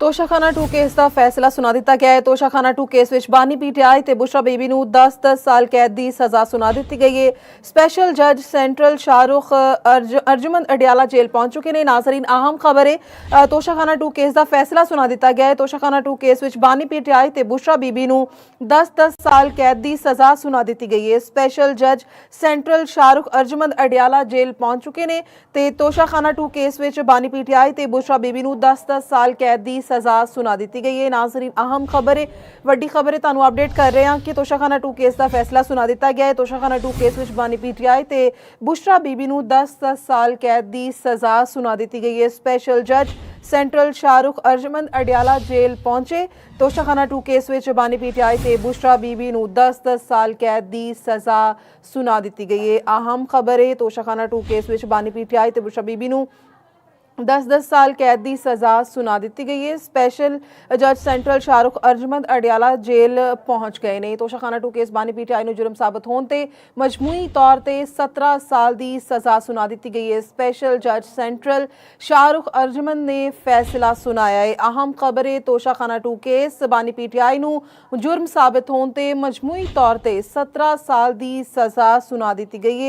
ਤੋਸ਼ਾਖਾਨਾ 2 case ਦਾ ਫੈਸਲਾ ਸੁਣਾ ਦਿੱਤਾ ਗਿਆ ਹੈ। ਤੋਸ਼ਾਖਾਨਾ 2 ਕੇਸ ਵਿੱਚ ਬਾਨੀ ਪੀਟੀਆਈ ਤੇ ਬੁਸ਼ਰਾ ਬੀਬੀ ਨੂੰ 10-10 ਸਾਲ ਕੈਦ ਦੀ ਸਜ਼ਾ ਸੁਣਾ ਦਿੱਤੀ ਗਈ ਹੈ। ਸਪੈਸ਼ਲ ਜੱਜ ਸੈਂਟਰਲ ਸ਼ਾਹਰੁਖ ਅਰਜੁਮੰਦ ਅਡਿਆਲਾ ਜੇਲ੍ਹ ਪਹੁੰਚ ਚੁੱਕੇ ਨੇ। ਨਾਜ਼ਰੀਨ, ਅਹਿਮ ਖਬਰ ਹੈ, ਤੋਸ਼ਾਖਾਨਾ 2 ਕੇਸ ਦਾ ਫੈਸਲਾ ਸੁਣਾ ਦਿੱਤਾ ਗਿਆ ਹੈ। ਤੋਸ਼ਾਖਾਨਾ 2 ਕੇਸ ਵਿੱਚ ਬਾਨੀ ਪੀਟੀਆਈ ਤੇ ਬੁਸ਼ਰਾ ਬੀਬੀ ਨੂੰ 10-10 ਸਾਲ ਕੈਦ ਦੀ ਸਜ਼ਾ ਸੁਣਾ ਦਿੱਤੀ ਗਈ ਹੈ। ਸਪੈਸ਼ਲ ਜੱਜ ਸੈਂਟਰਲ ਸ਼ਾਹਰੁਖ ਅਰਜੁਮੰਦ ਅਡਿਆਲਾ ਜੇਲ੍ਹ ਪਹੁੰਚ ਚੁੱਕੇ ਨੇ ਤੇ ਤੋਸ਼ਾਖਾਨਾ 2 ਕੇਸ ਵਿੱਚ ਬਾਨੀ ਪੀਟੀਆਈ ਤੇ ਬੁਸ਼ਰਾ ਬੀਬੀ ਨੂੰ 10-10 ਸਾਲ ਕੈਦ ਦੀ सजा सुना दी गई है। नाजरीन, अहम खबर है, वड्डी खबर है, तुहानू अपडेट कर रहे हैं कि तोशाखाना 2 केस का फैसला सुना दिता गया है। तोशाखाना 2 केस में बानी पीटीआई ते बुशरा बीबी नू 10-10 साल कैद की सजा सुना दी गई है। स्पैशल जज सेंट्रल शाहरुख अरजमंद अडयाला जेल पहुंचे। तोशाखाना 2 केस में बानी पीटीआई ते बुशरा बीबी नू 10-10 साल कैद की सजा सुना दी गई है। अहम खबर है, तोशाखाना 2 केस में बानी पीटीआई ते बुशरा बीबी नू 10-10 साल कैद की सज़ा सुना दी गई है। स्पैशल जज सेंट्रल शाहरुख अरजमंद अडयाला जेल पहुंच गए ने। तोशाखाना 2 केस बानी पीटीआई जुर्म साबित होने ते मजमूई तौर पर 17 साल की सज़ा सुना दी गई है। स्पैशल जज सेंट्रल शाहरुख अरजमंद ने फैसला सुनाया है। अहम खबर है, तोशाखाना 2 केस बानी पीटीआई जुर्म साबित होने ते मजमूई तौर पर 17 साल की सज़ा सुना दी गई है।